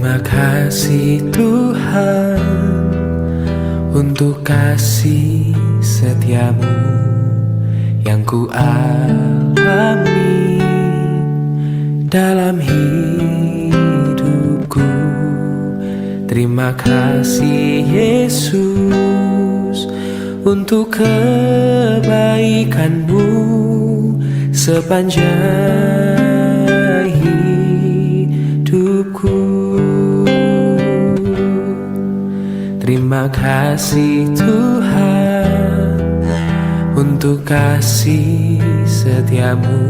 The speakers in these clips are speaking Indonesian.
Terima kasih Tuhan untuk kasih setiamu yang ku alami dalam hidupku. Terima kasih Yesus untuk kebaikanmu sepanjang hidupku. Terima kasih Tuhan untuk kasih setiamu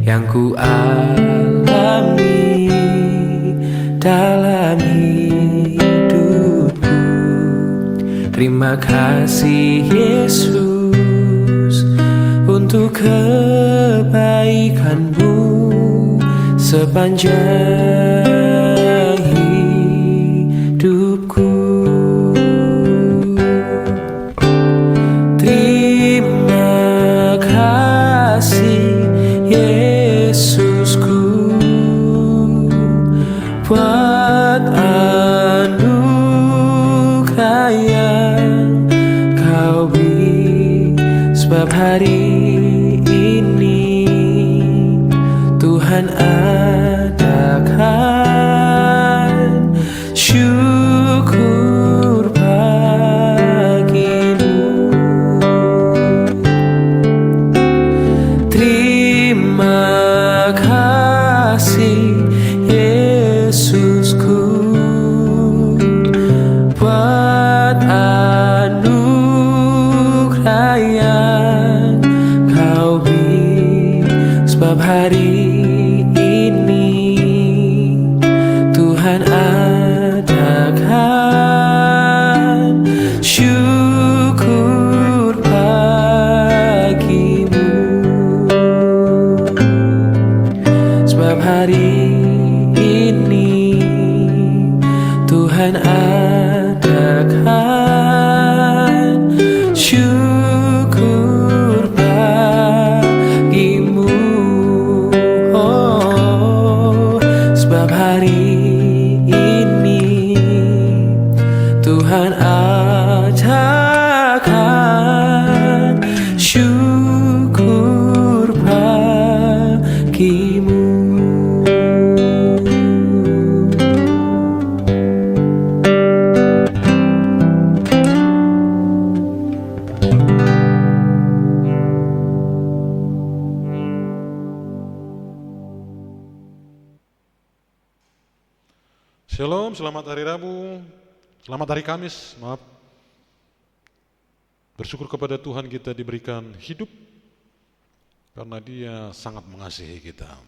yang ku alami dalam hidupku. Terima kasih Yesus untuk kebaikanmu sepanjang hidupku. Terima kasih Yesusku buat anugerah yang kau beri, sebab hari ini Tuhan adakan syukur bagimu. Terima kasih Yesusku buat anugerah yang kau beri, sebab hari ini Tuhan adakan syukur bagimu. Sebab hari ini Tuhan adakan syukur bagimu. Oh, sebab hari ini Tuhan adakan syukur bagimu. Shalom, selamat hari Rabu, selamat hari Kamis, maaf. Bersyukur kepada Tuhan kita diberikan hidup karena Dia sangat mengasihi kita.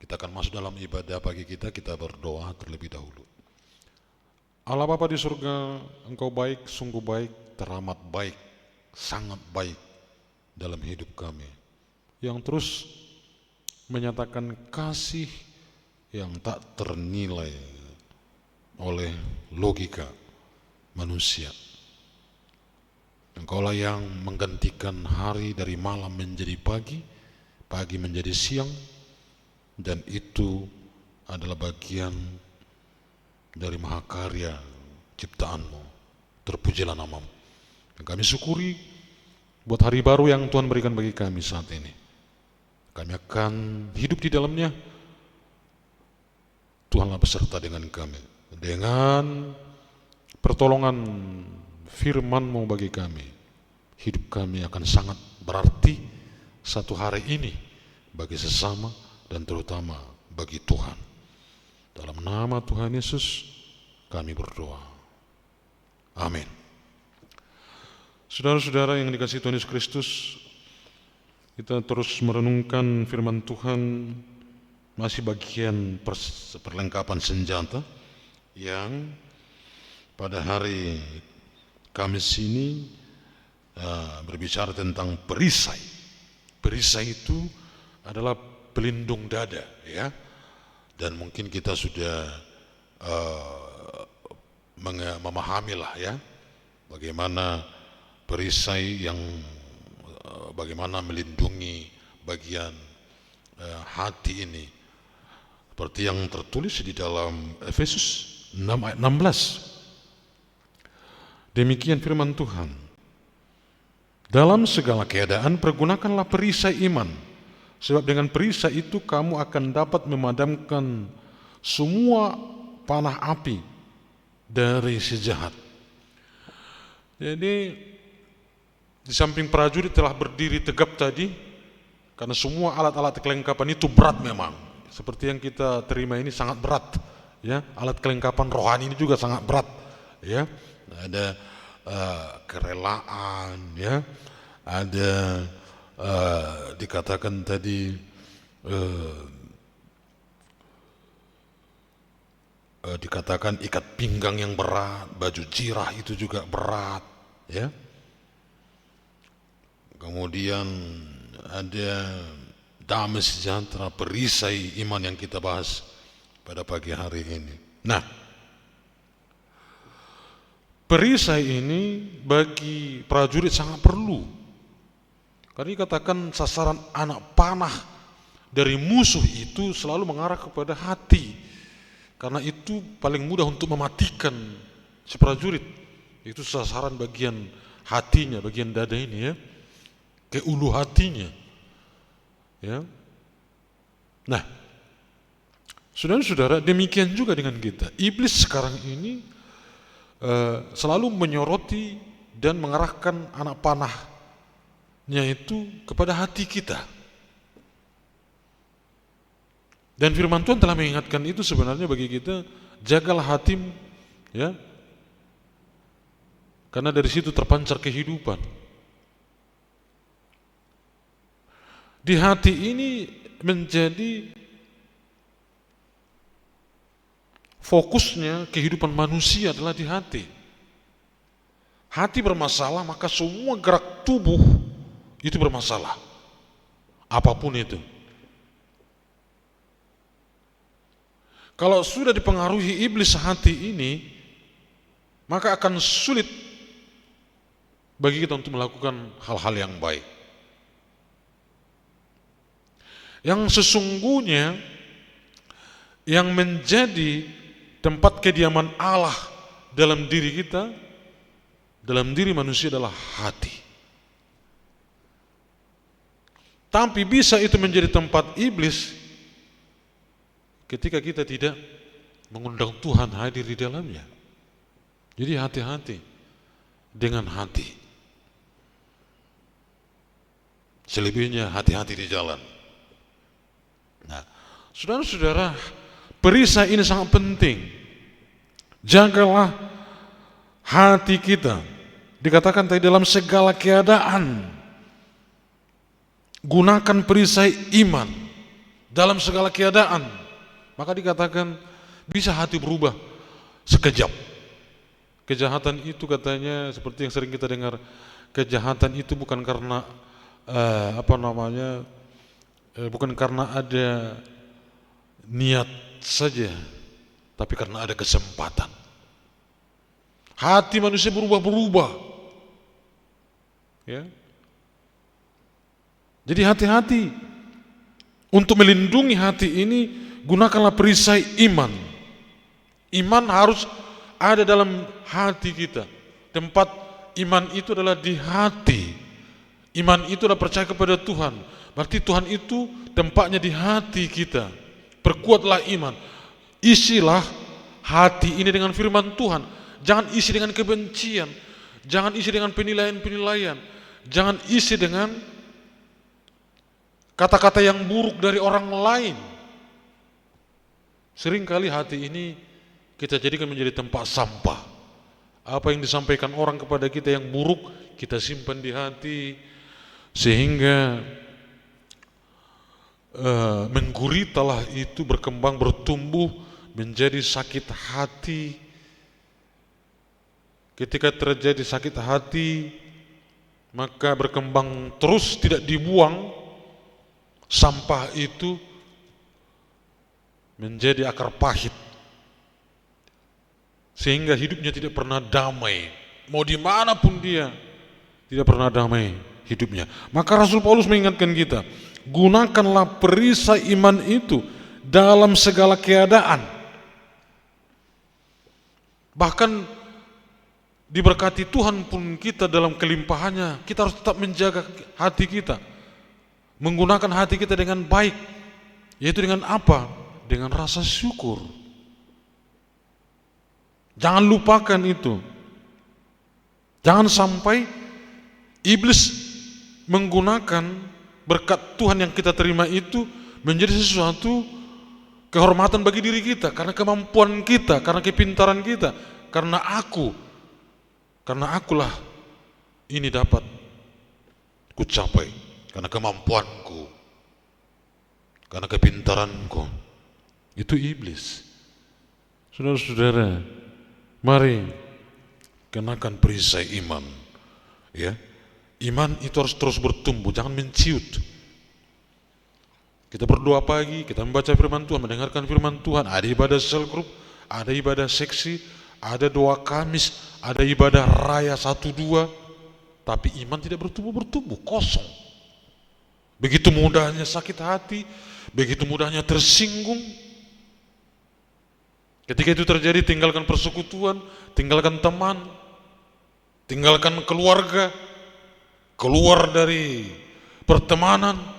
Kita akan masuk dalam ibadah pagi kita berdoa terlebih dahulu. Allah Bapa di surga, Engkau baik, sungguh baik, teramat baik, sangat baik dalam hidup kami, yang terus menyatakan kasih yang tak ternilai oleh logika manusia. Engkaulah yang menggantikan hari dari malam menjadi pagi, pagi menjadi siang, dan itu adalah bagian dari mahakarya ciptaanmu. Terpujilah namamu. Dan kami syukuri buat hari baru yang Tuhan berikan bagi kami saat ini. Kami akan hidup di dalamnya. Tuhanlah beserta dengan kami. Dengan pertolongan firman-Mu bagi kami, hidup kami akan sangat berarti satu hari ini bagi sesama dan terutama bagi Tuhan. Dalam nama Tuhan Yesus kami berdoa. Amin. Saudara-saudara yang dikasihi Tuhan Yesus Kristus, kita terus merenungkan firman Tuhan, masih bagian perlengkapan senjata yang pada hari Kamis ini berbicara tentang perisai. Perisai itu adalah pelindung dada, ya. Dan mungkin kita sudah memahamilah, ya, bagaimana perisai yang bagaimana melindungi bagian hati ini. Seperti yang tertulis di dalam Efesus 6 ayat 16. Demikian firman Tuhan. Dalam segala keadaan pergunakanlah perisai iman, sebab dengan perisai itu kamu akan dapat memadamkan semua panah api dari si jahat. Jadi di samping prajurit telah berdiri tegap tadi, karena semua alat-alat kelengkapan itu berat memang. Seperti yang kita terima ini sangat berat, ya. Alat kelengkapan rohani ini juga sangat berat, ya. Ada kerelaan, ya. Ada dikatakan tadi dikatakan ikat pinggang yang berat, baju jirah itu juga berat, ya. Kemudian ada damai sejahtera, perisai iman yang kita bahas pada pagi hari ini. Nah, perisai ini bagi prajurit sangat perlu. Karena dikatakan sasaran anak panah dari musuh itu selalu mengarah kepada hati. Karena itu paling mudah untuk mematikan si prajurit. Itu sasaran bagian hatinya, bagian dada ini, ya. Ke ulu hatinya. Ya. Nah, saudara-saudara, demikian juga dengan kita. Iblis sekarang ini selalu menyoroti dan mengarahkan anak panahnya itu kepada hati kita. Dan firman Tuhan telah mengingatkan itu sebenarnya bagi kita, jagalah hatimu, ya. Karena dari situ terpancar kehidupan. Di hati ini menjadi fokusnya kehidupan manusia adalah di hati. Hati bermasalah, maka semua gerak tubuh itu bermasalah. Apapun itu. Kalau sudah dipengaruhi iblis hati ini, maka akan sulit bagi kita untuk melakukan hal-hal yang baik. Yang sesungguhnya yang menjadi tempat kediaman Allah dalam diri kita, dalam diri manusia adalah hati. Tapi bisa itu menjadi tempat iblis ketika kita tidak mengundang Tuhan hadir di dalamnya. Jadi hati-hati dengan hati. Selebihnya hati-hati di jalan. Nah, saudara-saudara, perisai ini sangat penting. Jagalah hati kita. Dikatakan tadi dalam segala keadaan. Gunakan perisai iman dalam segala keadaan. Maka dikatakan bisa hati berubah sekejap. Kejahatan itu katanya seperti yang sering kita dengar, kejahatan itu bukan karena bukan karena ada niat saja, tapi karena ada kesempatan. Hati manusia berubah-berubah, ya. Jadi hati-hati untuk melindungi hati ini. Gunakanlah perisai iman. Iman harus ada dalam hati kita. Tempat iman itu adalah di hati. Iman itu adalah percaya kepada Tuhan. Berarti Tuhan itu tempatnya di hati kita. Perkuatlah iman. Isilah hati ini dengan firman Tuhan. Jangan isi dengan kebencian. Jangan isi dengan penilaian-penilaian. Jangan isi dengan kata-kata yang buruk dari orang lain. Seringkali hati ini kita jadikan menjadi tempat sampah. Apa yang disampaikan orang kepada kita yang buruk, kita simpan di hati, sehingga mengguritalah itu berkembang, bertumbuh, menjadi sakit hati. Ketika terjadi sakit hati, maka berkembang terus, tidak dibuang, sampah itu menjadi akar pahit, sehingga hidupnya tidak pernah damai. Mau dimanapun dia, tidak pernah damai hidupnya. Maka Rasul Paulus mengingatkan kita, gunakanlah perisai iman itu dalam segala keadaan. Bahkan diberkati Tuhan pun kita dalam kelimpahannya, kita harus tetap menjaga hati kita, menggunakan hati kita dengan baik, yaitu dengan apa? Dengan rasa syukur. Jangan lupakan itu. Jangan sampai iblis menggunakan berkat Tuhan yang kita terima itu menjadi sesuatu kehormatan bagi diri kita, karena kemampuan kita, karena kepintaran kita, karena akulah ini dapat ku capai, karena kemampuanku, karena kepintaranku. Itu iblis. Saudara-saudara, mari kenakan perisai iman. Ya, iman itu harus terus bertumbuh, jangan menciut. Kita berdoa pagi, kita membaca firman Tuhan, mendengarkan firman Tuhan, ada ibadah sel group, ada ibadah seksi, ada doa Kamis, ada ibadah raya 1-2, tapi iman tidak bertumbuh, kosong. Begitu mudahnya sakit hati, begitu mudahnya tersinggung. Ketika itu terjadi, tinggalkan persekutuan, tinggalkan teman, tinggalkan keluarga, keluar dari pertemanan.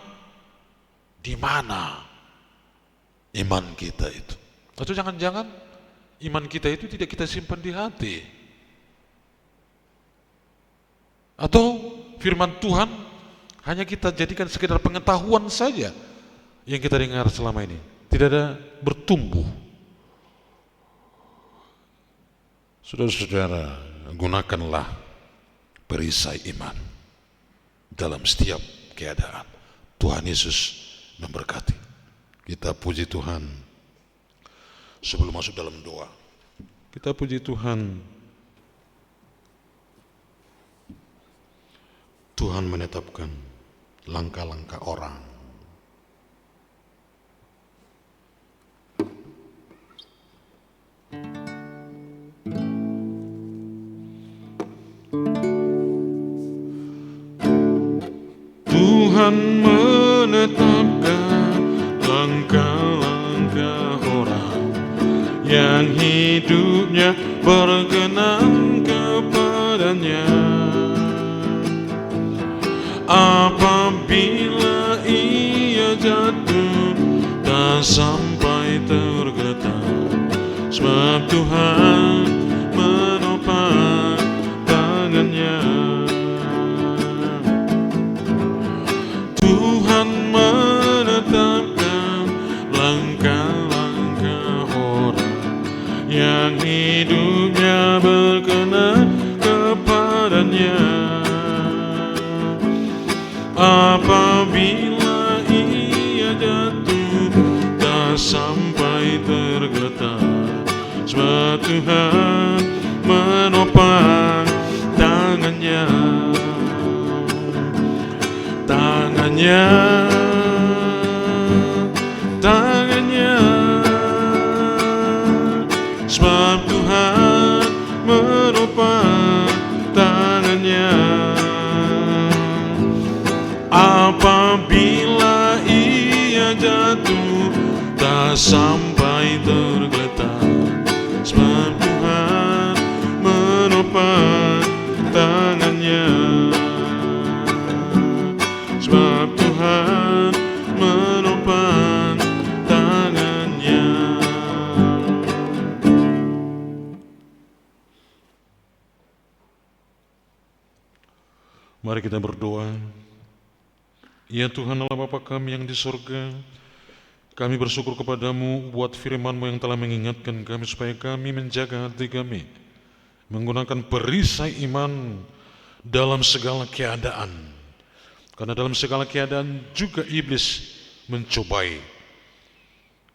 Di mana iman kita itu? Atau jangan-jangan iman kita itu tidak kita simpan di hati? Atau firman Tuhan hanya kita jadikan sekedar pengetahuan saja yang kita dengar selama ini, tidak ada bertumbuh. Saudara-saudara, gunakanlah perisai iman dalam setiap keadaan. Tuhan Yesus memberkati. Kita puji Tuhan. Sebelum masuk dalam doa, kita puji Tuhan. Tuhan menetapkan langkah-langkah orang. Tuhan menetapkan langkah-langkah orang yang hidupnya berkenan kepadanya. Apabila ia jatuh tak sampai tergeletak, sebab Tuhan menopang tangannya. Tuhan menetapkan langkah-langkah orang yang hidupnya berkenan kepadanya. Apabila ia jatuh tak sampai tergeletak, sebab Tuhan menopang tangannya. Tangannya, sebab Tuhan menopang tangannya. Apabila ia jatuh tak sampai tergeletak, sebab Tuhan menopang tangannya. Sebab Tuhan menopang tangannya. Mari kita berdoa. Ya Tuhan Allah Bapa kami yang di surga, kami bersyukur kepadamu buat firman-Mu yang telah mengingatkan kami supaya kami menjaga hati kami, menggunakan perisai iman dalam segala keadaan. Karena dalam segala keadaan juga iblis mencobai.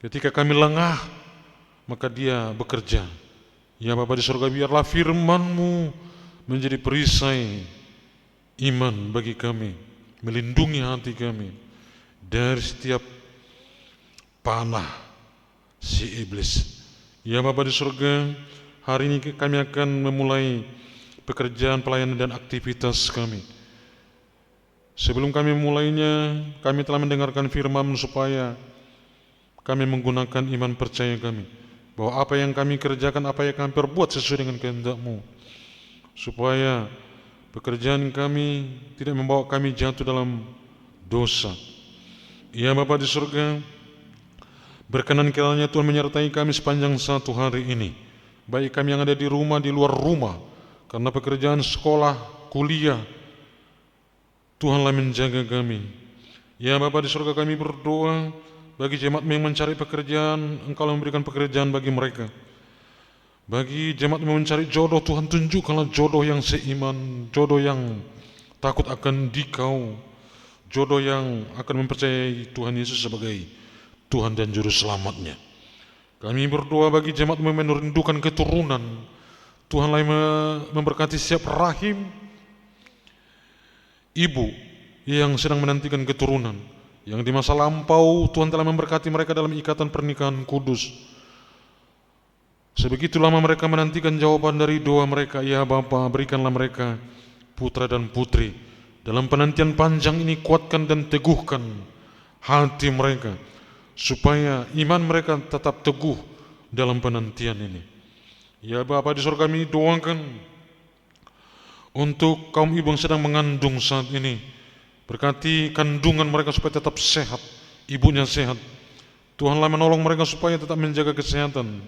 Ketika kami lengah, maka dia bekerja. Ya Bapa di surga, biarlah firman-Mu menjadi perisai iman bagi kami, melindungi hati kami dari setiap panah si iblis. Ya Bapa di surga, hari ini kami akan memulai pekerjaan pelayanan dan aktivitas kami. Sebelum kami memulainya, kami telah mendengarkan firman supaya kami menggunakan iman percaya kami, bahwa apa yang kami kerjakan, apa yang kami perbuat sesuai dengan kehendak-Mu, supaya pekerjaan kami tidak membawa kami jatuh dalam dosa. Ya Bapa di surga, berkenan kiranya Tuhan menyertai kami sepanjang satu hari ini, baik kami yang ada di rumah, di luar rumah, karena pekerjaan sekolah, kuliah, Tuhanlah menjaga kami. Ya Bapa di surga, kami berdoa bagi jemaat yang mencari pekerjaan, Engkau memberikan pekerjaan bagi mereka. Bagi jemaat yang mencari jodoh, Tuhan tunjukkanlah jodoh yang seiman, jodoh yang takut akan Dikau, jodoh yang akan mempercayai Tuhan Yesus sebagai Tuhan dan Juru Selamatnya. Kami berdoa bagi jemaat yang merindukan keturunan, Tuhanlah yang memberkati setiap rahim ibu yang sedang menantikan keturunan, yang di masa lampau Tuhan telah memberkati mereka dalam ikatan pernikahan kudus. Sebegitu lama mereka menantikan jawaban dari doa mereka, ya Bapa, berikanlah mereka putra dan putri. Dalam penantian panjang ini kuatkan dan teguhkan hati mereka, supaya iman mereka tetap teguh dalam penantian ini. Ya Bapa di surga, kami doakan untuk kaum ibu yang sedang mengandung saat ini. Berkati kandungan mereka supaya tetap sehat, ibunya sehat. Tuhanlah menolong mereka supaya tetap menjaga kesehatan.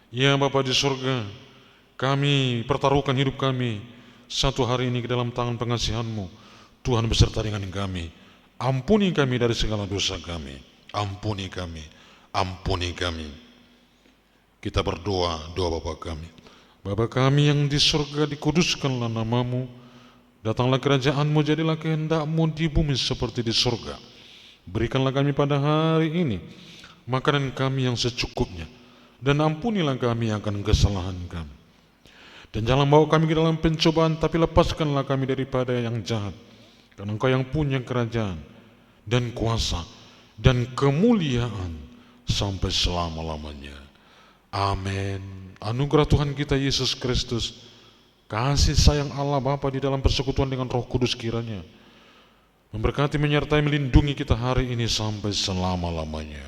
Ya Bapa di surga, kami pertaruhkan hidup kami satu hari ini ke dalam tangan pengasihan-Mu. Tuhan beserta dengan kami. Ampuni kami dari segala dosa kami. Ampuni kami. Ampuni kami. Kita berdoa, doa Bapa kami. Bapa kami yang di surga, dikuduskanlah nama-Mu. Datanglah kerajaan-Mu, jadilah kehendak-Mu di bumi seperti di surga. Berikanlah kami pada hari ini makanan kami yang secukupnya, dan ampunilah kami akan kesalahan kami. Dan jangan bawa kami ke dalam pencobaan, tapi lepaskanlah kami daripada yang jahat. Karena Engkau yang punya kerajaan dan kuasa dan kemuliaan sampai selama-lamanya. Amin. Anugerah Tuhan kita Yesus Kristus, kasih sayang Allah Bapa di dalam persekutuan dengan Roh Kudus kiranya memberkati, menyertai, melindungi kita hari ini sampai selama-lamanya.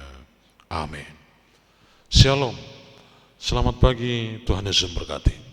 Amin. Shalom. Selamat pagi, Tuhan Yesus memberkati.